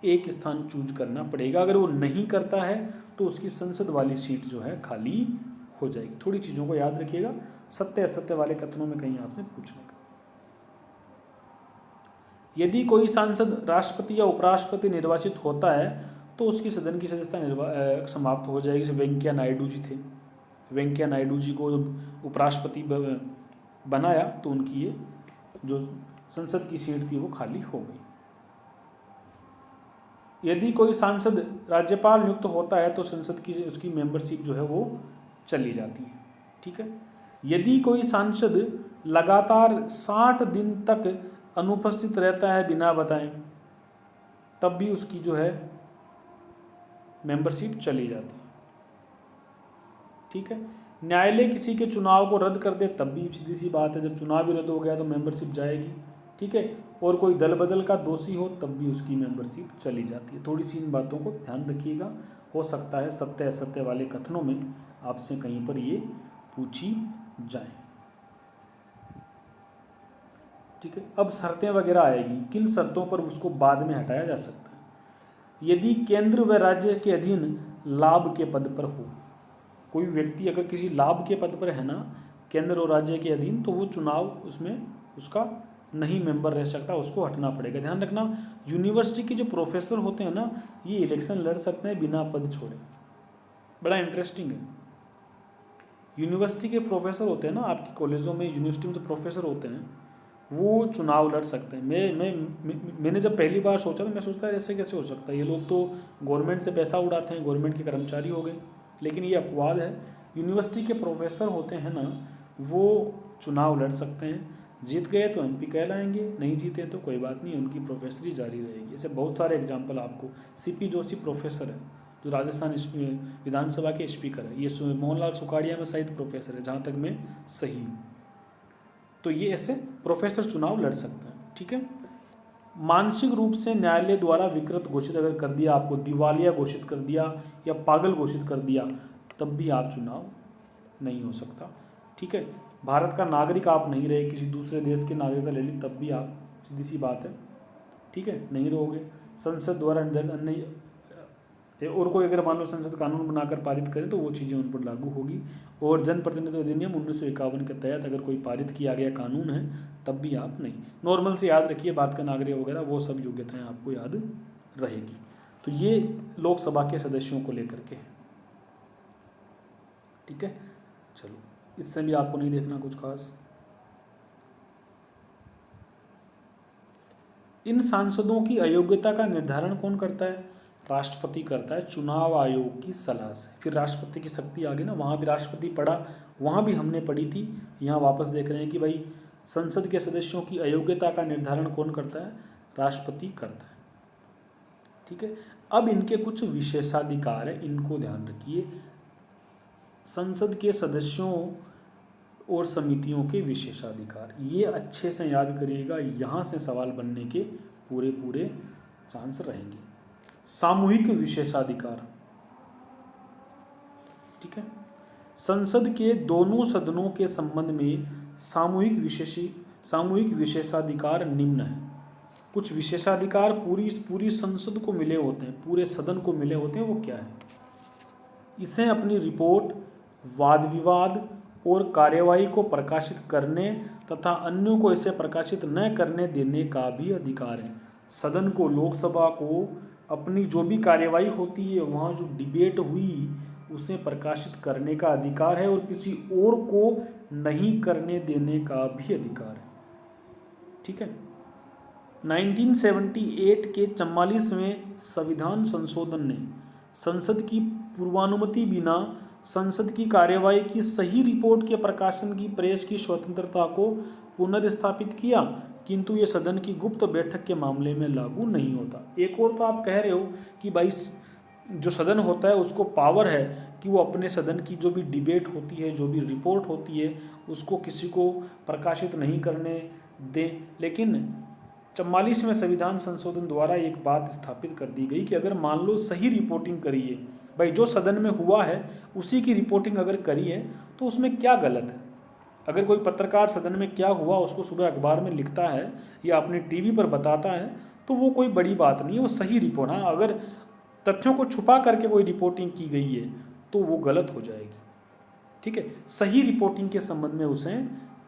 एक स्थान चूज करना पड़ेगा। अगर वो नहीं करता है तो उसकी संसद वाली सीट जो है खाली हो जाएगी। थोड़ी चीज़ों को याद रखिएगा, सत्य असत्य वाले कथनों में कहीं आपसे पूछने का। यदि कोई सांसद राष्ट्रपति या उपराष्ट्रपति निर्वाचित होता है तो उसकी सदन की सदस्यता समाप्त हो जाएगी। जैसे वेंकैया नायडू जी थे, वेंकैया नायडू जी को उपराष्ट्रपति बनाया तो उनकी ये जो संसद की सीट थी वो खाली हो गई। यदि कोई सांसद राज्यपाल नियुक्त होता है तो संसद की उसकी मेंबरशिप जो है वो चली जाती है। ठीक है। यदि कोई सांसद लगातार 60 दिन तक अनुपस्थित रहता है बिना बताए, तब भी उसकी जो है मेंबरशिप चली जाती है। ठीक है। न्यायालय किसी के चुनाव को रद्द कर दे तब भी सीधी सी बात है, जब चुनाव ही रद्द हो गया तो मेंबरशिप जाएगी। ठीक है। और कोई दल बदल का दोषी हो तब भी उसकी मेंबरशिप चली जाती है। थोड़ी सी इन बातों को ध्यान रखिएगा, हो सकता है सत्य असत्य वाले कथनों में आपसे कहीं पर ये पूछी जाए। ठीक है। अब शर्तें वगैरह आएगी, किन शर्तों पर उसको बाद में हटाया जा सकता है। यदि केंद्र व राज्य के अधीन लाभ के पद पर हो, कोई व्यक्ति अगर किसी लाभ के पद पर है ना, केंद्र और राज्य के अधीन, तो वो चुनाव उसमें उसका नहीं मेंबर रह सकता, उसको हटना पड़ेगा। ध्यान रखना, यूनिवर्सिटी के जो प्रोफेसर होते हैं ना, ये इलेक्शन लड़ सकते हैं बिना पद छोड़े। बड़ा इंटरेस्टिंग है। यूनिवर्सिटी के प्रोफेसर होते हैं ना, आपकी कॉलेजों में यूनिवर्सिटी में जो प्रोफेसर होते हैं वो चुनाव लड़ सकते हैं। मैंने जब पहली बार सोचा तो मैं सोचता है ऐसे कैसे हो सकता है, ये लोग तो गवर्नमेंट से पैसा उड़ाते हैं, गवर्नमेंट के कर्मचारी हो गए। लेकिन ये अपवाद है। यूनिवर्सिटी के प्रोफेसर होते हैं ना, वो चुनाव लड़ सकते हैं। जीत गए तो एमपी कहलाएंगे, नहीं जीते तो कोई बात नहीं, उनकी प्रोफेसरी जारी रहेगी। ऐसे बहुत सारे एग्जाम्पल आपको, सीपी जोशी प्रोफेसर है जो राजस्थान विधानसभा के स्पीकर है, ये मोहनलाल सुखाड़िया में शायद प्रोफेसर है जहाँ तक मैं सही हूँ। तो ये ऐसे प्रोफेसर चुनाव लड़ सकते हैं। ठीक है। मानसिक रूप से न्यायालय द्वारा विकृत घोषित अगर कर दिया, आपको दिवालिया घोषित कर दिया या पागल घोषित कर दिया, तब भी आप चुनाव नहीं हो सकता। ठीक है। भारत का नागरिक आप नहीं रहे, किसी दूसरे देश की नागरिकता ले ली, तब भी आप, सीधी सी बात है, ठीक है, नहीं रहोगे। संसद द्वारा नहीं, और कोई अगर मान लो संसद कानून बनाकर पारित करें तो वो चीज़ें उन पर लागू होगी। और जनप्रतिनिधित्व अधिनियम 1951 के तहत अगर कोई पारित किया गया कानून है तब भी आप नहीं। नॉर्मल से याद रखिए, भारत का नागरिक वगैरह वो सब योग्यताएं आपको याद रहेगी। तो ये लोकसभा के सदस्यों को लेकर के है। ठीक है। चलो, इससे भी आपको नहीं देखना कुछ खास। इन सांसदों की अयोग्यता का निर्धारण कौन करता है? राष्ट्रपति करता है, चुनाव आयोग की सलाह से। फिर राष्ट्रपति की शक्ति आ गई ना, वहाँ भी राष्ट्रपति पढ़ा, वहाँ भी हमने पढ़ी थी, यहाँ वापस देख रहे हैं कि भाई संसद के सदस्यों की अयोग्यता का निर्धारण कौन करता है? राष्ट्रपति करता है। ठीक है। अब इनके कुछ विशेषाधिकार है, इनको ध्यान रखिए। संसद के सदस्यों और समितियों के विशेषाधिकार, ये अच्छे से याद करिएगा, यहाँ से सवाल बनने के पूरे पूरे चांस रहेंगे। सामूहिक विशेषाधिकार, ठीक है, संसद के दोनों सदनों के संबंध में सामूहिक विशेषाधिकार निम्न है। कुछ विशेषाधिकार पूरी संसद को मिले होते हैं, पूरे सदन को मिले होते हैं। वो क्या है? इसे अपनी रिपोर्ट, वाद विवाद और कार्यवाही को प्रकाशित करने तथा अन्यों को इसे प्रकाशित न करने देने का भी अधिकार है। सदन को, लोकसभा को अपनी जो भी कार्यवाही होती है, वहाँ जो डिबेट हुई, उसे प्रकाशित करने का अधिकार है और किसी और को नहीं करने देने का भी अधिकार है। ठीक है। 1978 के 44वें संविधान संशोधन ने संसद की पूर्वानुमति बिना संसद की कार्यवाही की सही रिपोर्ट के प्रकाशन की प्रेस की स्वतंत्रता को पुनर्स्थापित किया, किंतु ये सदन की गुप्त बैठक के मामले में लागू नहीं होता। एक और तो आप कह रहे हो कि भाई जो सदन होता है उसको पावर है कि वो अपने सदन की जो भी डिबेट होती है, जो भी रिपोर्ट होती है, उसको किसी को प्रकाशित नहीं करने दें। लेकिन 44वें संविधान संशोधन द्वारा एक बात स्थापित कर दी गई कि अगर मान लो सही रिपोर्टिंग करिए, भाई जो सदन में हुआ है उसी की रिपोर्टिंग अगर करी है तो उसमें क्या गलत है। अगर कोई पत्रकार सदन में क्या हुआ उसको सुबह अखबार में लिखता है या अपने टीवी पर बताता है तो वो कोई बड़ी बात नहीं है, वो सही रिपोर्ट। हाँ, अगर तथ्यों को छुपा करके कोई रिपोर्टिंग की गई है तो वो गलत हो जाएगी। ठीक है, सही रिपोर्टिंग के संबंध में उसे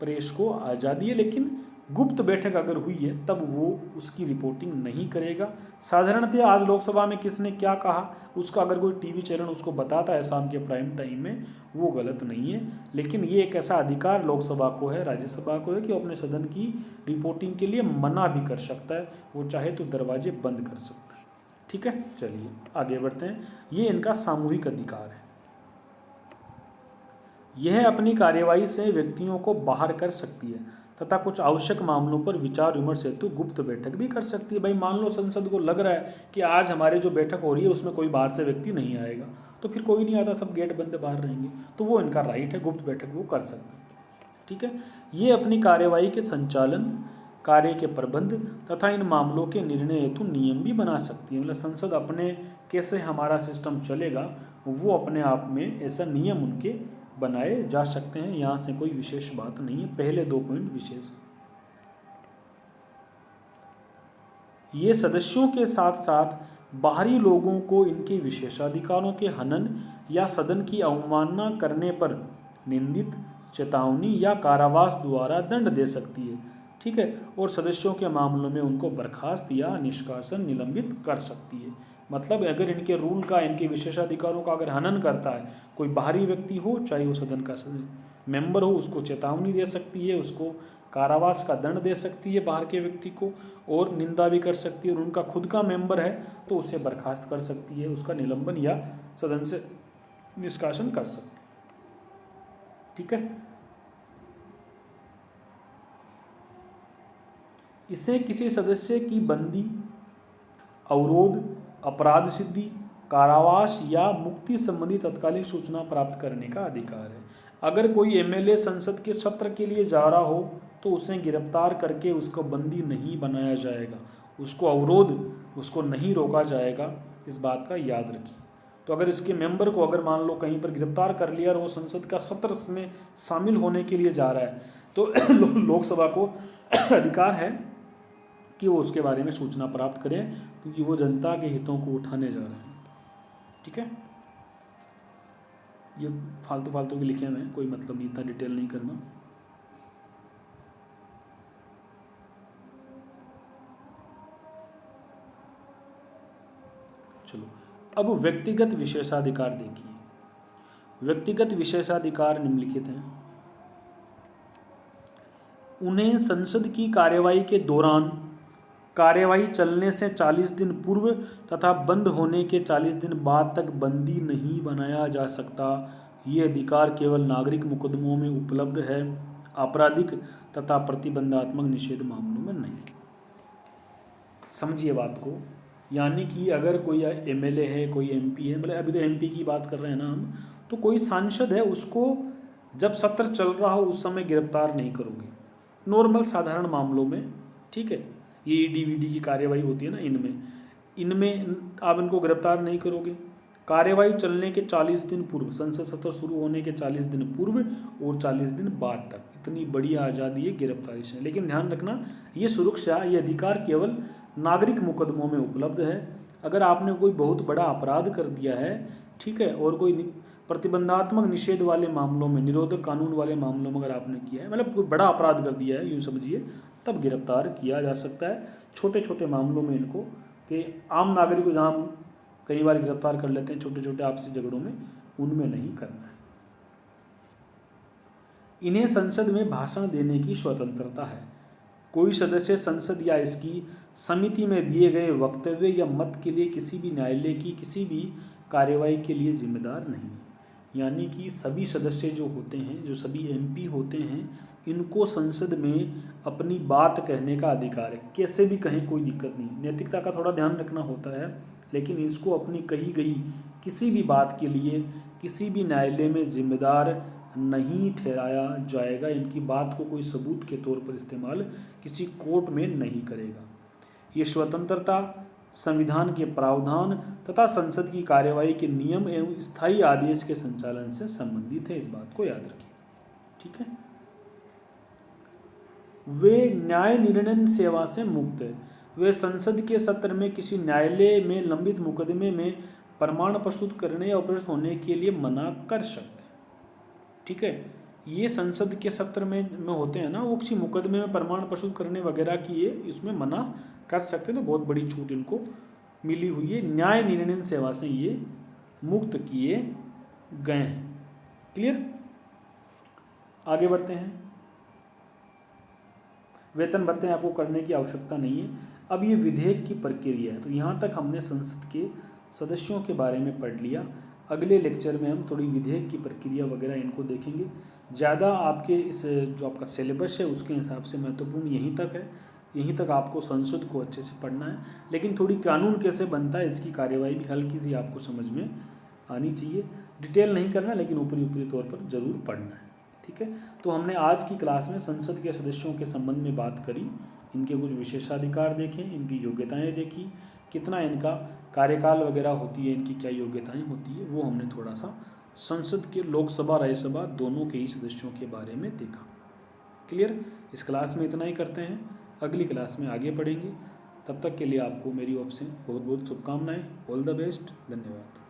प्रेस को आज़ादी है, लेकिन गुप्त बैठक अगर हुई है तब वो उसकी रिपोर्टिंग नहीं करेगा। साधारणतः आज लोकसभा में किसने क्या कहा उसका अगर कोई टीवी चैनल उसको बताता है शाम के प्राइम टाइम में, वो गलत नहीं है। लेकिन ये एक ऐसा अधिकार लोकसभा को है, राज्यसभा को है कि अपने सदन की रिपोर्टिंग के लिए मना भी कर सकता है, वो चाहे तो दरवाजे बंद कर सकता है। ठीक है, चलिए आगे बढ़ते हैं। ये इनका सामूहिक अधिकार है। यह अपनी कार्यवाही से व्यक्तियों को बाहर कर सकती है तथा कुछ आवश्यक मामलों पर विचार विमर्श हेतु गुप्त बैठक भी कर सकती है। भाई मान लो संसद को लग रहा है कि आज हमारी जो बैठक हो रही है उसमें कोई बाहर से व्यक्ति नहीं आएगा, तो फिर कोई नहीं आता, सब गेट बंद बाहर रहेंगे, तो वो इनका राइट है, गुप्त बैठक वो कर सकते हैं। ठीक है, ये अपनी कार्यवाही के संचालन, कार्य के प्रबंध तथा इन मामलों के निर्णय हेतु नियम भी बना सकती है। मतलब संसद अपने कैसे हमारा सिस्टम चलेगा वो अपने आप में ऐसा नियम उनके बनाए जा सकते हैं। यहाँ से कोई विशेष बात नहीं है। पहले 2 पॉइंट विशेष, ये सदस्यों के साथ साथ बाहरी लोगों को इनके विशेषाधिकारों के हनन या सदन की अवमानना करने पर निंदित, चेतावनी या कारावास द्वारा दंड दे सकती है। ठीक है, और सदस्यों के मामलों में उनको बर्खास्त या निष्कासन, निलंबित कर सकती है। मतलब अगर इनके रूल का, इनके विशेषाधिकारों का अगर हनन करता है कोई बाहरी व्यक्ति हो, चाहे वो सदन का मेंबर हो, उसको चेतावनी दे सकती है, उसको कारावास का दंड दे सकती है बाहर के व्यक्ति को, और निंदा भी कर सकती है। और उनका खुद का मेंबर है तो उसे बर्खास्त कर सकती है, उसका निलंबन या सदन से निष्कासन कर सकती है। ठीक है, इसे किसी सदस्य की बंदी, अवरोध, अपराध सिद्धि, कारावास या मुक्ति संबंधी तत्कालिक सूचना प्राप्त करने का अधिकार है। अगर कोई एमएलए संसद के सत्र के लिए जा रहा हो तो उसे गिरफ्तार करके उसको बंदी नहीं बनाया जाएगा, उसको अवरोध, उसको नहीं रोका जाएगा, इस बात का याद रखिए। तो अगर इसके मेंबर को अगर मान लो कहीं पर गिरफ्तार कर लिया और वो संसद का सत्र में शामिल होने के लिए जा रहा है तो लोकसभा को अधिकार है कि वो उसके बारे में सूचना प्राप्त करें, क्योंकि वो जनता के हितों को उठाने जा रहे हैं। ठीक है, ये फालतू फालतू के लिखे हैं, कोई मतलब नहीं, इतना डिटेल नहीं करना। चलो अब व्यक्तिगत विशेषाधिकार देखिए। व्यक्तिगत विशेषाधिकार निम्नलिखित हैं। उन्हें संसद की कार्यवाही के दौरान, कार्यवाही चलने से 40 दिन पूर्व तथा बंद होने के 40 दिन बाद तक बंदी नहीं बनाया जा सकता। ये अधिकार केवल नागरिक मुकदमों में उपलब्ध है, आपराधिक तथा प्रतिबंधात्मक निषेध मामलों में नहीं। समझिए बात को, यानी कि अगर कोई एमएलए है, कोई एमपी है, मतलब अभी तो एमपी की बात कर रहे हैं ना हम, तो कोई सांसद है उसको जब सत्र चल रहा हो उस समय गिरफ्तार नहीं करोगे, नॉर्मल साधारण मामलों में। ठीक है, ये ईडी की कार्यवाही होती है ना, इनमें आप इनको गिरफ्तार नहीं करोगे। कार्यवाही चलने के 40 दिन पूर्व, संसद सत्र शुरू होने के 40 दिन पूर्व और 40 दिन बाद तक, इतनी बड़ी आज़ादी है गिरफ्तारी से। लेकिन ध्यान रखना, ये सुरक्षा, ये अधिकार केवल नागरिक मुकदमों में उपलब्ध है। अगर आपने कोई बहुत बड़ा अपराध कर दिया है, ठीक है, और कोई प्रतिबंधात्मक निषेध वाले मामलों में, निरोधक कानून वाले मामलों में अगर आपने किया है, मतलब कोई बड़ा अपराध कर दिया है यूँ समझिए, तब गिरफ्तार किया जा सकता है। छोटे छोटे मामलों में इनको, कि आम नागरिक को जहाँ कई बार गिरफ्तार कर लेते हैं छोटे छोटे आपसी झगड़ों में, उनमें नहीं करना है। इन्हें संसद में भाषण देने की स्वतंत्रता है। कोई सदस्य संसद या इसकी समिति में दिए गए वक्तव्य या मत के लिए किसी भी न्यायालय की किसी भी कार्यवाही के लिए जिम्मेदार नहीं है। यानी कि सभी सदस्य जो होते हैं, जो सभी एमपी होते हैं, इनको संसद में अपनी बात कहने का अधिकार है, कैसे भी कहें कोई दिक्कत नहीं। नैतिकता का थोड़ा ध्यान रखना होता है, लेकिन इसको अपनी कही गई किसी भी बात के लिए किसी भी न्यायालय में जिम्मेदार नहीं ठहराया जाएगा। इनकी बात को कोई सबूत के तौर पर इस्तेमाल किसी कोर्ट में नहीं करेगा। ये स्वतंत्रता, संविधान के प्रावधान तथा संसद की कार्यवाही के नियम एवं स्थायी आदेश के संचालन से संबंधित है। इस बात को याद रखिए, ठीक है। वे न्याय निर्णय सेवा से मुक्त है। वे संसद के सत्र में किसी न्यायालय में लंबित मुकदमे में प्रमाण प्रस्तुत करने या उपस्थित होने के लिए मना कर सकते हैं, ठीक है। ये संसद के सत्र में होते हैं ना, वो किसी मुकदमे में प्रमाण प्रस्तुत करने वगैरह की ये इसमें मना कर सकते हैं, तो बहुत बड़ी छूट इनको मिली हुई है। न्याय निर्णय सेवा से ये मुक्त किए गए हैं। क्लियर, आगे बढ़ते हैं। वेतन भत्ते आपको करने की आवश्यकता नहीं है। अब ये विधेयक की प्रक्रिया है, तो यहाँ तक हमने संसद के सदस्यों के बारे में पढ़ लिया। अगले लेक्चर में हम थोड़ी विधेयक की प्रक्रिया वगैरह इनको देखेंगे। ज़्यादा आपके इस जो आपका सिलेबस है उसके हिसाब से महत्वपूर्ण यहीं तक है। यहीं तक आपको संसद को अच्छे से पढ़ना है, लेकिन थोड़ी कानून कैसे बनता है इसकी कार्यवाही भी हल्की सी आपको समझ में आनी चाहिए। डिटेल नहीं करना, लेकिन ऊपरी ऊपरी तौर पर जरूर पढ़ना है, ठीक है। तो हमने आज की क्लास में संसद के सदस्यों के संबंध में बात करी, इनके कुछ विशेषाधिकार देखें, इनकी योग्यताएं देखी, कितना इनका कार्यकाल वगैरह होती है, इनकी क्या योग्यताएं होती है, वो हमने थोड़ा सा संसद के लोकसभा राज्यसभा दोनों के ही सदस्यों के बारे में देखा। क्लियर, इस क्लास में इतना ही करते हैं, अगली क्लास में आगे पढ़ेंगे। तब तक के लिए आपको मेरी ओर से बहुत बहुत शुभकामनाएं। ऑल द बेस्ट, धन्यवाद।